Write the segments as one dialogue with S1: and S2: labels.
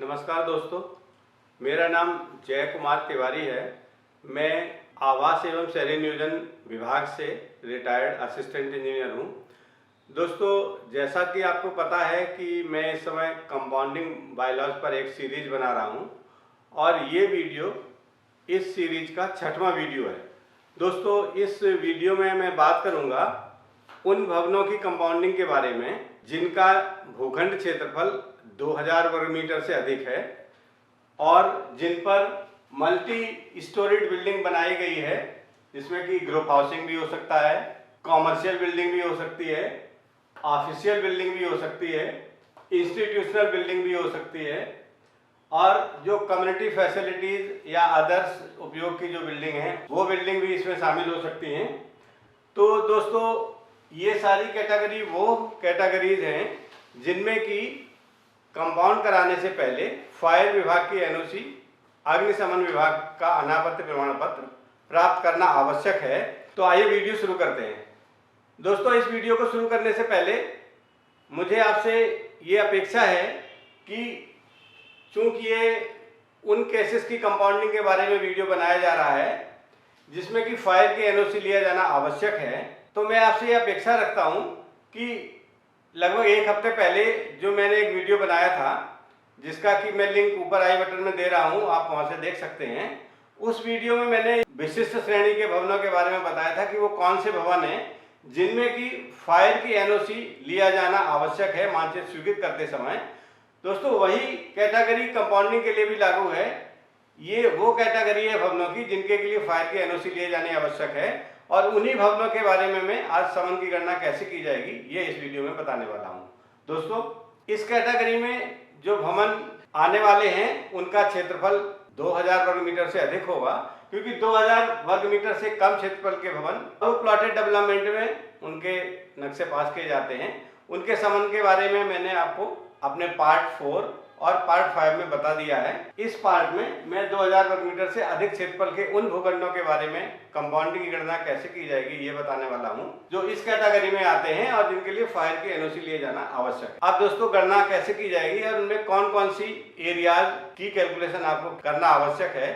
S1: नमस्कार दोस्तों, मेरा नाम जय कुमार तिवारी है। मैं आवास एवं शहरी नियोजन विभाग से रिटायर्ड असिस्टेंट इंजीनियर हूँ। दोस्तों, जैसा कि आपको पता है कि मैं इस समय कंपाउंडिंग बायलॉज पर एक सीरीज बना रहा हूँ और ये वीडियो इस सीरीज का 6वां वीडियो है। दोस्तों, इस वीडियो में मैं बात करूँगा उन भवनों की कंपाउंडिंग के बारे में जिनका भूखंड क्षेत्रफल 2000 वर्ग मीटर से अधिक है और जिन पर मल्टी स्टोरीड बिल्डिंग बनाई गई है, जिसमें कि ग्रुप हाउसिंग भी हो सकता है, कॉमर्शियल बिल्डिंग भी हो सकती है, ऑफिशियल बिल्डिंग भी हो सकती है, इंस्टीट्यूशनल बिल्डिंग भी हो सकती है और जो कम्युनिटी फैसिलिटीज या अदर्स उपयोग की जो बिल्डिंग है वो बिल्डिंग भी इसमें शामिल हो सकती हैं। तो दोस्तों, ये सारी कैटेगरी वो कैटेगरीज हैं जिनमें कि कंपाउंड कराने से पहले फायर विभाग की एनओसी, अग्निशमन विभाग का अनापत्ति प्रमाण पत्र प्राप्त करना आवश्यक है। तो आइए वीडियो शुरू करते हैं। दोस्तों, इस वीडियो को शुरू करने से पहले मुझे आपसे ये अपेक्षा है कि चूंकि ये उन केसेस की कंपाउंडिंग के बारे में वीडियो बनाया जा रहा है जिसमें कि फायर की एनओसी लिया जाना आवश्यक है, तो मैं आपसे ये अपेक्षा रखता हूँ कि लगभग एक हफ्ते पहले जो मैंने एक वीडियो बनाया था, जिसका कि मैं लिंक ऊपर आई बटन में दे रहा हूँ, आप वहाँ से देख सकते हैं। उस वीडियो में मैंने विशिष्ट श्रेणी के भवनों के बारे में बताया था कि वो कौन से भवन हैं जिनमें कि फायर की एनओसी लिया जाना आवश्यक है मानचित्र स्वीकृत करते समय। दोस्तों, वही कैटेगरी कंपाउंडिंग के लिए भी लागू है। ये वो कैटेगरी है भवनों की जिनके लिए फायर की एनओसी लिए जानी आवश्यक है और उन्हीं भवनों के बारे में मैं आज समन की गणना कैसे की जाएगी ये इस वीडियो में बताने वाला हूँ। दोस्तों, इस कैटेगरी में जो भवन आने वाले हैं उनका क्षेत्रफल 2000 वर्ग मीटर से अधिक होगा, क्योंकि 2000 वर्ग मीटर से कम क्षेत्रफल के भवन तो प्लॉटेड डेवलपमेंट में उनके नक्शे पास किए जाते हैं। उनके समन के बारे में मैंने आपको अपने पार्ट 4 और पार्ट 5 में बता दिया है। इस पार्ट में मैं 2000 वर्ग मीटर से अधिक क्षेत्रफल के उन भूखंडों के बारे में कंपाउंडिंग की गणना कैसे की जाएगी ये बताने वाला हूं जो इस कैटेगरी में आते हैं और जिनके लिए फायर की एनओसी लिए जाना आवश्यक है। अब दोस्तों, गणना कैसे की जाएगी और उनमें कौन कौन सी एरियाज की कैलकुलेशन आपको करना आवश्यक है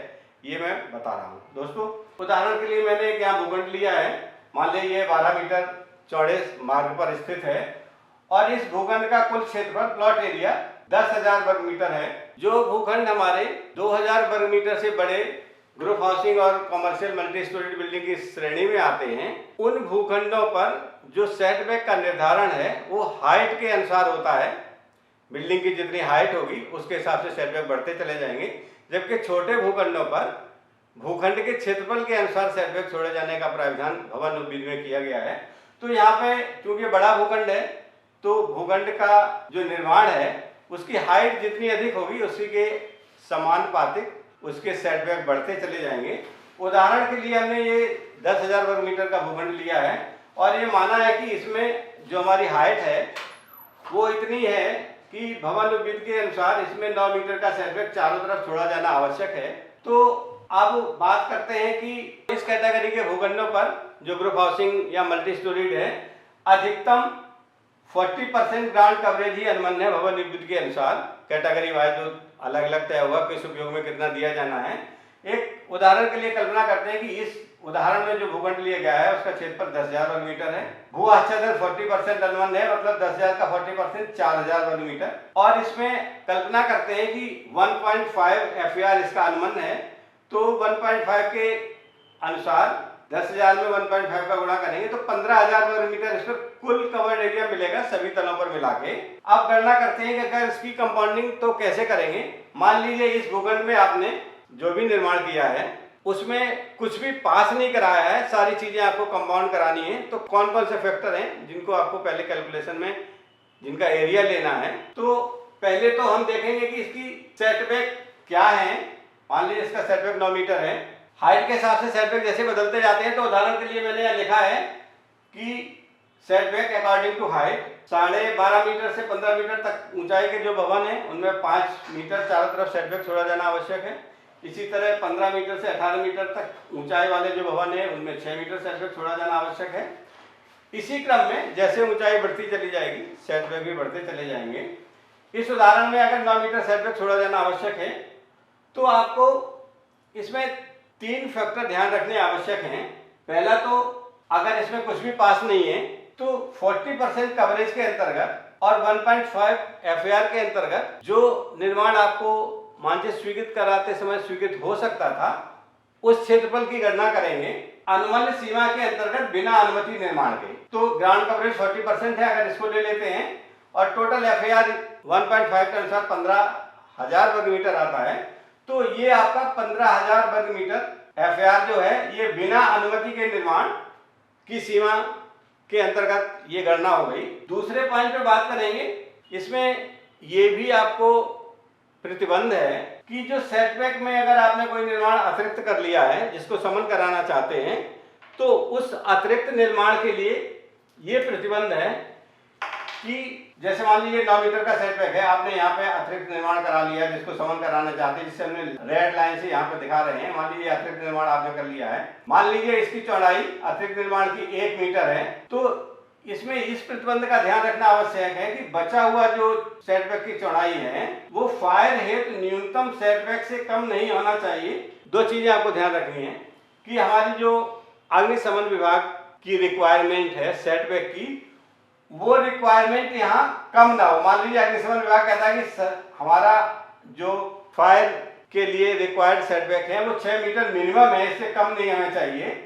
S1: ये मैं बता रहा हूँ। दोस्तों, उदाहरण के लिए मैंने एक यहाँ भूखंड लिया है। मान लीजिए ये 12 मीटर चौड़े मार्ग पर स्थित है और इस भूखंड का कुल क्षेत्रफल प्लॉट एरिया 10,000 वर्ग मीटर है। जो भूखंड हमारे 2000 वर्ग मीटर से बड़े ग्रुप हाउसिंग और कॉमर्शियल मल्टी स्टोरीड बिल्डिंग की श्रेणी में आते हैं, उन भूखंडों पर जो सेटबैक का निर्धारण है वो हाइट के अनुसार होता है। बिल्डिंग की जितनी हाइट होगी उसके हिसाब से सेटबैक बढ़ते चले जाएंगे, जबकि छोटे भूखंडों पर भूखंड के क्षेत्रफल के अनुसार सेटबैक छोड़े जाने का प्रावधान भवन विधि में किया गया है। तो यहाँ पे चूंकि बड़ा भूखंड है तो भूखंड का जो निर्माण है उसकी हाइट जितनी अधिक होगी उसी के समानुपातिक उसके सेटबैक बढ़ते चले जाएंगे। उदाहरण के लिए हमने ये 10,000 वर्ग मीटर का भूखंड लिया है और ये माना है कि इसमें जो हमारी हाइट है वो इतनी है कि भवन विधि के अनुसार इसमें 9 मीटर का सेटबैक चारों तरफ छोड़ा जाना आवश्यक है। तो अब बात करते हैं कि इस कैटेगरी के भूखंडों पर जो ग्रुप हाउसिंग या मल्टी स्टोरीड है, अधिकतम 40% ग्रांट कवरेज ही अनुमन्य है भवन विद्युत के अनुसार। कैटेगरी वाइज जो अलग अलग तय हुआ किस उपयोग में कितना दिया जाना है। एक उदाहरण के लिए कल्पना करते हैं कि इस उदाहरण में जो भूखंड लिया गया है उसका क्षेत्रफल 10,000 वर्ग मीटर है। भू आच्छादन 40% अनुमन्य है, मतलब 10,000 का 40% 4,000 वर्ग मीटर। और इसमें कल्पना करते हैं कि 1.5 FAR इसका अनुमन्य है। तो 1.5 के अनुसार 10,000 में 1.5 का गुणा करेंगे तो 15,000 वर्ग मीटर इस पर कुल कवर्ड एरिया मिलेगा सभी तलों पर मिला के। अब गणना करते हैं कि अगर इसकी कंपाउंडिंग तो कैसे करेंगे। मान लीजिए इस भूखंड में आपने जो भी निर्माण किया है उसमें कुछ भी पास नहीं कराया है, सारी चीजें आपको कंपाउंड करानी है। तो कौन कौन से फैक्टर हैं जिनको आपको पहले कैलकुलेशन में जिनका एरिया लेना है। तो पहले तो हम देखेंगे कि इसकी सेटबैक क्या है। मान लीजिए इसका सेटबैक 9 मीटर है। हाइट के हिसाब से सेटबैक जैसे बदलते जाते हैं, तो उदाहरण के लिए मैंने यहाँ लिखा है कि setback according to height 12.5 metre से 15 मीटर तक ऊंचाई के जो भवन है उनमें 5 मीटर चारों तरफ सेटबैक छोड़ा जाना आवश्यक है। इसी तरह 15 मीटर से 18 मीटर तक ऊंचाई वाले जो भवन है उनमें 6 मीटर सेटबैक छोड़ा जाना आवश्यक है। इसी क्रम में जैसे ऊंचाई बढ़ती चली जाएगी सेटबैक भी बढ़ते चले जाएंगे। इस उदाहरण में अगर 9 मीटर सेटबैक छोड़ा जाना आवश्यक है तो आपको इसमें 3 फैक्टर ध्यान रखने आवश्यक हैं। पहला तो अगर इसमें कुछ भी पास नहीं है तो 40% कवरेज के अंतर्गत और 1.5 FAR के अंतर्गत जो निर्माण आपको मानचित्र स्वीकृत कराते समय स्वीकृत हो सकता था उस क्षेत्रफल की गणना करेंगे अनुमन्य सीमा के अंतर्गत बिना अनुमति निर्माण के। तो ग्राउंड कवरेज 40% है अगर इसको ले लेते हैं और टोटल FAR 1.5 के अनुसार 15,000 वर्ग मीटर आता है, तो ये आपका 15,000 वर्ग मीटर FAR जो है ये बिना अनुमति के निर्माण की सीमा के अंतर्गत ये गणना हो गई। दूसरे पॉइंट पे बात करेंगे, इसमें ये भी आपको प्रतिबंध है कि जो सेटबैक में अगर आपने कोई निर्माण अतिरिक्त कर लिया है जिसको समन कराना चाहते हैं तो उस अतिरिक्त निर्माण के लिए ये प्रतिबंध है कि जैसे मान लीजिए 9 मीटर का सेटबैक है, आपने यहाँ पे अतिरिक्त निर्माण करा लिया जिसको समन कराना चाहते हैं, जिससे हमने रेड लाइन से यहाँ पे दिखा रहे हैं। मान लीजिए अतिरिक्त निर्माण आपने कर लिया है, मान लीजिए इसकी चौड़ाई अतिरिक्त निर्माण की 1 मीटर है, तो इसमें इस प्रतिबंध का ध्यान रखना आवश्यक है कि बचा हुआ जो सेटबैक की चौड़ाई है वो फायर हेतु न्यूनतम सेटबैक से कम नहीं होना चाहिए। 2 चीजें आपको ध्यान रखनी है कि हमारी जो अग्निशमन विभाग की रिक्वायरमेंट है सेटबैक की, वो रिक्वायरमेंट यहाँ कम ना हो। मान लीजिए अग्निशमन विभाग कहता है कि हमारा जो फायर के लिए रिक्वायर्ड सेटबैक है वो 6 मीटर मिनिमम है, इससे कम नहीं होना चाहिए।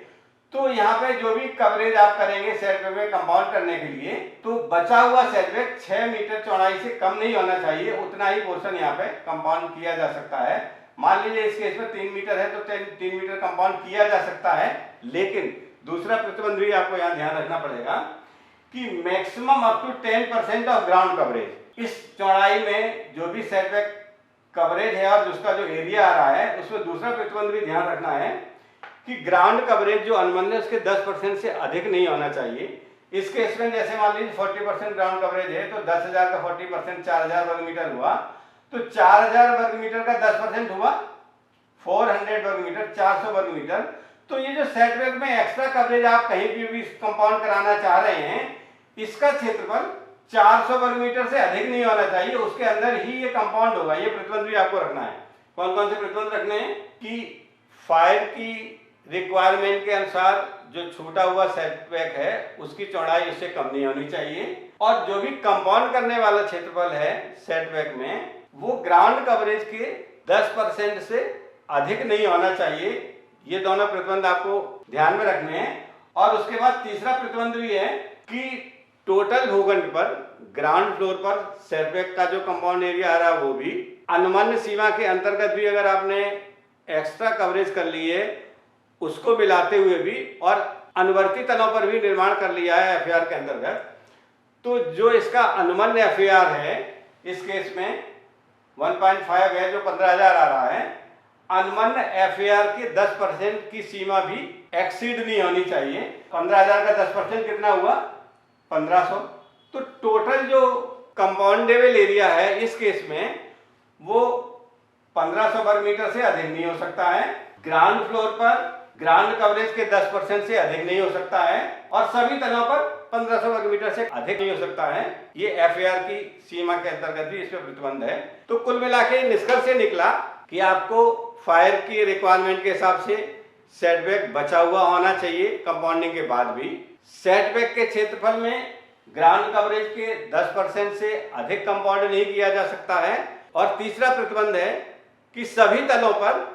S1: तो यहाँ पे जो भी कवरेज आप करेंगे सेटबैक में कंपाउंड करने के लिए, तो बचा हुआ सेटबैक 6 मीटर चौड़ाई से कम नहीं होना चाहिए, उतना ही पोर्शन यहाँ पे कंपाउंड किया जा सकता है। मान लीजिए इस केस में 3 मीटर है तो 3 मीटर कंपाउंड किया जा सकता है, लेकिन दूसरा प्रतिबंध भी आपको यहाँ ध्यान रखना पड़ेगा कि maximum up to 10% of ground coverage, इस चौड़ाई में जो भी सेटबैक कवरेज है और उसका जो एरिया आ रहा है उसमें दूसरा प्रतिबंध भी ध्यान रखना है कि ग्राउंड कवरेज जो अनुमन्य उसके 10% से अधिक नहीं होना चाहिए। इस केस में जैसे मान लीजिए 40% ग्राउंड कवरेज है तो 10,000 का 40% 4,000 वर्ग मीटर हुआ, तो 4,000 वर्ग मीटर का 10% हुआ 400 वर्ग मीटर, 400 वर्ग मीटर। तो ये जो सेटबैक में एक्स्ट्रा कवरेज आप कहीं भी कंपाउंड कराना चाह रहे हैं, इसका क्षेत्रफल 400 वर्ग मीटर से अधिक नहीं होना चाहिए, उसके अंदर ही ये कंपाउंड होगा। ये प्रतिबंध भी आपको रखना है। कौन कौन से प्रतिबंध रखने हैं कि फायर की रिक्वायरमेंट के अनुसार जो छूटा हुआ सेटबैक है उसकी चौड़ाई इससे कम नहीं होनी चाहिए, और जो भी कंपाउंड करने वाला क्षेत्रफल है सेटबैक में वो ग्राउंड कवरेज के 10% से अधिक नहीं होना चाहिए। ये दोनों प्रतिबंध आपको ध्यान में रखने हैं। और उसके बाद तीसरा प्रतिबंध भी है कि टोटल भूखंड पर ग्राउंड फ्लोर पर सेटबैक का जो कंपाउंड एरिया आ रहा है वो भी अनुमन्य सीमा के अंतर्गत भी अगर आपने एक्स्ट्रा कवरेज कर ली है उसको मिलाते हुए भी और अनुवर्ती तलों पर भी निर्माण कर लिया है FAR के अंतर्गत, तो जो इसका अनुमन्य FAR है इस केस में 1.5 है जो 15,000 आ रहा है, अनुमन्य FAR के 10% की सीमा भी एक्सीड नहीं होनी चाहिए। 15,000 का 10% कितना हुआ 1,500। तो टोटल जो कंपाउंडेबल एरिया है इस केस में वो 1,500 वर्ग मीटर से अधिक नहीं हो सकता है, ग्राउंड फ्लोर पर ग्राउंड कवरेज के 10% से अधिक नहीं हो सकता है, और सभी तलों पर 1,500 वर्ग मीटर से अधिक नहीं हो सकता है। ये FAR की सीमा के अंतर्गत भी इसमें प्रतिबंध है। तो कुल मिला के निष्कर्ष से निकला कि आपको फायर की रिक्वायरमेंट के हिसाब से सेटबैक बचा हुआ होना चाहिए कंपाउंडिंग के बाद भी। सेटबैक के क्षेत्रफल में ग्राउंड कवरेज के 10% से अधिक कंपाउंड नहीं किया जा सकता है। और तीसरा प्रतिबंध है कि सभी तलों पर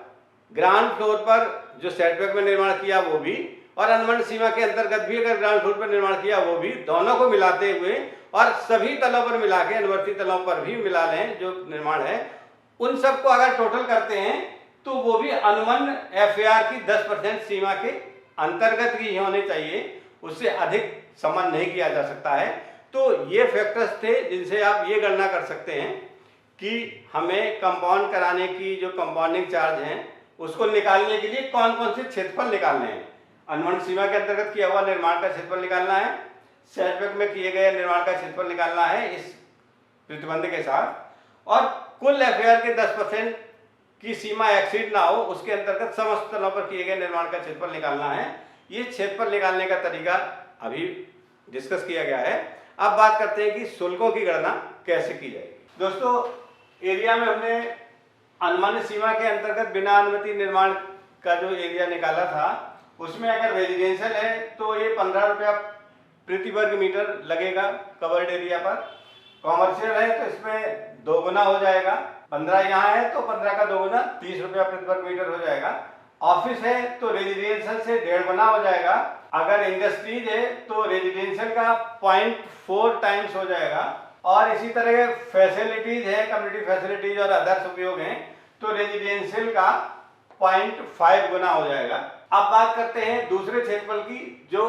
S1: ग्राउंड फ्लोर पर जो सेटबैक में निर्माण किया वो भी और अनुमन्य सीमा के अंतर्गत भी अगर ग्राउंड फ्लोर पर निर्माण किया वो भी, दोनों को मिलाते हुए और सभी तलों पर मिला के अनुवर्ती तलों पर भी मिला लें जो निर्माण है, उन सबको अगर टोटल करते हैं तो वो भी अनुमन्य FAR की 10% सीमा के अंतर्गत ही होने चाहिए, उससे अधिक समन नहीं किया जा सकता है। तो ये फैक्टर्स थे जिनसे आप ये गणना कर सकते हैं कि हमें कंपाउंड कराने की जो कंपाउंडिंग चार्ज हैं उसको निकालने के लिए कौन कौन से क्षेत्रफल निकालने हैं। अनुमन्य सीमा के अंतर्गत किया हुआ निर्माण का क्षेत्रफल निकालना है, सेटबैक में किए गए निर्माण का क्षेत्रफल निकालना है इस प्रतिबंध के साथ, और कुल FAR के 10% की सीमा एक्सीड ना हो उसके अंतर्गत समस्त तलों पर किए गए निर्माण का क्षेत्रफल निकालना है। ये क्षेत्रफल निकालने का तरीका अभी डिस्कस किया गया है। अब बात करते हैं कि शुल्कों की गणना कैसे की जाएगी। दोस्तों एरिया में हमने अनुमानित सीमा के अंतर्गत बिना अनुमति निर्माण का जो एरिया निकाला था, उसमें अगर रेजिडेंशियल है तो ये 15 रुपया प्रति वर्ग मीटर लगेगा कवर्ड एरिया पर। कॉमर्शियल है तो इसमें 2 गुना हो जाएगा, 15 यहाँ है तो 15 का 2 गुना 30 रुपया प्रति वर्ग मीटर हो जाएगा। ऑफिस है तो रेजिडेंशियल से 1.5 गुना हो जाएगा। अगर इंडस्ट्रीज है तो रेजिडेंशियल का 0.4 टाइम्स हो जाएगा। और इसी तरह फैसिलिटीज है, कम्युनिटी फैसिलिटीज और अदर्स उपयोग हैं तो रेजिडेंशियल का 0.5 गुना हो जाएगा। अब बात करते हैं दूसरे क्षेत्रफल की, जो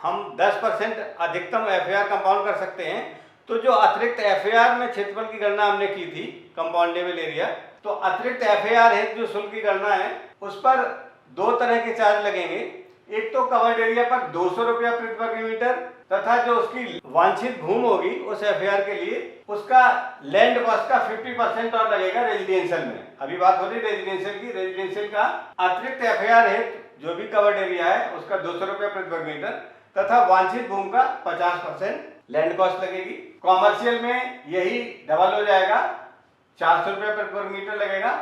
S1: हम 10% अधिकतम एफएआर कंपाउंड कर सकते हैं। तो जो अतिरिक्त एफएआर में क्षेत्रफल की गणना हमने की थी कंपाउंडेबल एरिया, तो अतिरिक्त एफएआर है जो शुल्क की गणना है उस पर 2 तरह के चार्ज लगेंगे। एक तो कवर्ड एरिया पर 200 रुपया प्रति वर्ग मीटर, तथा जो उसकी वांछित भूमि होगी उस एफएआर के लिए उसका लैंड कॉस्ट का 50% और लगेगा रेजिडेंशियल में। अभी बात हो रही रेजिडेंशियल की। रेजिडेंशियल का अतिरिक्त एफएआर है जो भी कवर्ड एरिया है उसका 200 रुपया प्रति वर्ग मीटर, तथा वांछित भूमि का 50% लैंड कॉस्ट लगेगी। कॉमर्शियल में यही डबल हो जाएगा, 400 रुपया प्रति वर्ग मीटर लगेगा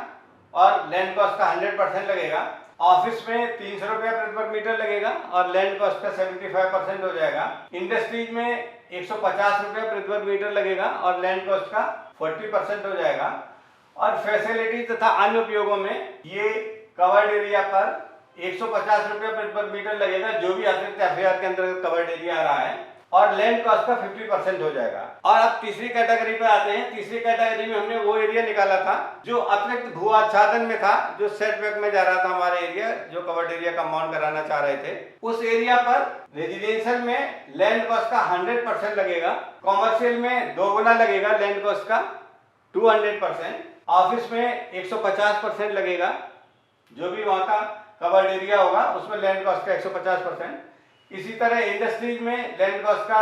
S1: और लैंड कॉस्ट का 100% लगेगा। ऑफिस में 300 रुपया प्रति वर्ग मीटर लगेगा और लैंड कॉस्ट का 75% हो जाएगा। इंडस्ट्रीज में 150 रुपया प्रति वर्ग मीटर लगेगा और लैंड कॉस्ट का 40% हो जाएगा। और फैसिलिटी तथा अन्य उपयोगों में ये कवर्ड एरिया पर 150 रुपया प्रति वर्ग मीटर लगेगा, जो भी अतिरिक्त एफएआर के अंदर कवर्ड एरिया आ रहा है, और लैंड कॉस्ट का 50% हो जाएगा। और अब तीसरी कैटेगरी पे आते हैं। तीसरी कैटेगरी में हमने वो एरिया निकाला था जो अतिरिक्त भू आच्छादन में था, जो सेटबैक में जा रहा था हमारा एरिया, जो कवर्ड एरिया कंपाउंड कराना चाह रहे थे। उस एरिया पर रेजिडेंशियल में लैंड कॉस्ट का 100% लगेगा, कॉमर्शियल में 2 गुना लगेगा लैंड कॉस्ट का 200%, ऑफिस में 150% लगेगा, जो भी वहां का कवर्ड एरिया होगा उसमें लैंड कॉस्ट का 150%। इसी तरह इंडस्ट्रीज में लैंड कॉस्ट का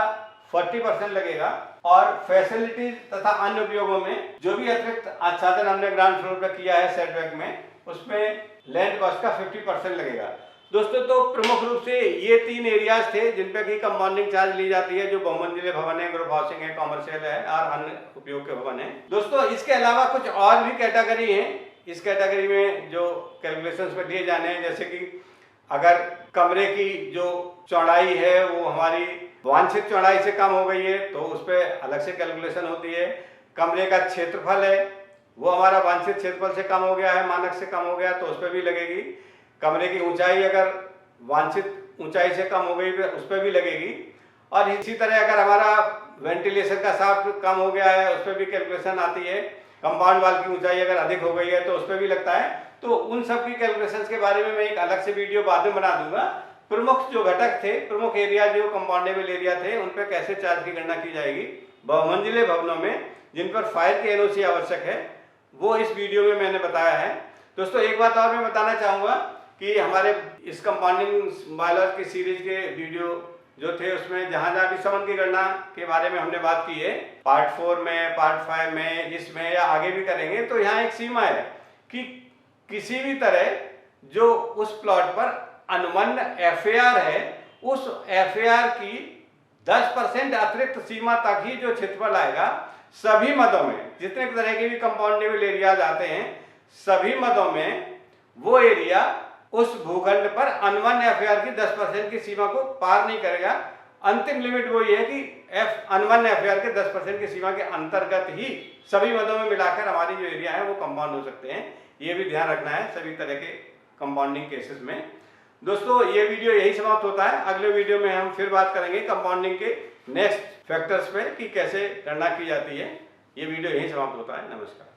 S1: 40% लगेगा और फैसिलिटीज तथा अन्य उपयोगों में जो भी अतिरिक्त आच्छादन हमने ग्राउंड फ्लोर पर किया है सेटबैक में, उसमें लैंड कॉस्ट का 50% लगेगा। दोस्तों तो प्रमुख रूप से ये 3 एरियाज थे जिन पे की कंपाउंडिंग चार्ज ली जाती है, जो बहुमंजिले भवन है, ग्रुप हाउसिंग है, कॉमर्शियल है और अन्य उपयोग के भवन है। दोस्तों इसके अलावा कुछ और भी कैटेगरी है। इस कैटेगरी में जो कैलकुलेशंस में दिए जाने हैं, जैसे कि अगर कमरे की जो चौड़ाई है वो हमारी वांछित चौड़ाई से कम हो गई है तो उस पर अलग से कैलकुलेशन होती है। कमरे का क्षेत्रफल है वो हमारा वांछित क्षेत्रफल से कम हो गया है, मानक से कम हो गया, तो उस पर भी लगेगी। कमरे की ऊंचाई अगर वांछित ऊंचाई से कम हो गई तो उस पर भी लगेगी। और इसी तरह अगर हमारा वेंटिलेशन का शाफ्ट कम हो गया है उस पर भी कैलकुलेशन आती है। कंपाउंड वाल की ऊंचाई अगर अधिक हो गई है तो उस पर भी लगता है। तो उन सब की कैलकुलेशंस के बारे में मैं एक अलग से वीडियो बाद में बना दूंगा। प्रमुख जो घटक थे, प्रमुख एरिया जो कंपाउंडेबल एरिया थे, उन पर कैसे चार्ज की गणना की जाएगी बहुमंजिले भवनों में जिन पर फायर की एनओसी आवश्यक है, वो इस वीडियो में मैंने बताया है। दोस्तों एक बात और मैं बताना चाहूँगा कि हमारे इस कंपाउंडिंग बायलॉज की सीरीज के वीडियो जो थे उसमें जहाँ जहाँ भी समन की गणना के बारे में हमने बात की है, पार्ट 4 में, पार्ट 5 में, इसमें या आगे भी करेंगे, तो यहाँ एक सीमा है कि किसी भी तरह जो उस प्लॉट पर अनुमन्य एफएआर है उस एफएआर की 10% अतिरिक्त सीमा तक ही जो क्षेत्रफल आएगा, सभी मदों में जितने तरह के भी कंपाउंडेबल एरियाज आते हैं सभी मदों में वो एरिया उस भूखंड पर अनुमन्य एफएआर की 10% की सीमा को पार नहीं करेगा। अंतिम लिमिट वो ये है कि अनुमन्य एफएआर के 10% की सीमा के अंतर्गत ही सभी मदों में मिलाकर हमारी जो एरिया है वो कंपाउंड हो सकते हैं। ये भी ध्यान रखना है सभी तरह के कंपाउंडिंग केसेस में। दोस्तों ये वीडियो यही समाप्त होता है। अगले वीडियो में हम फिर बात करेंगे कंपाउंडिंग के नेक्स्ट फैक्टर्स पे कि कैसे गणना की जाती है। ये वीडियो यही समाप्त होता है। नमस्कार।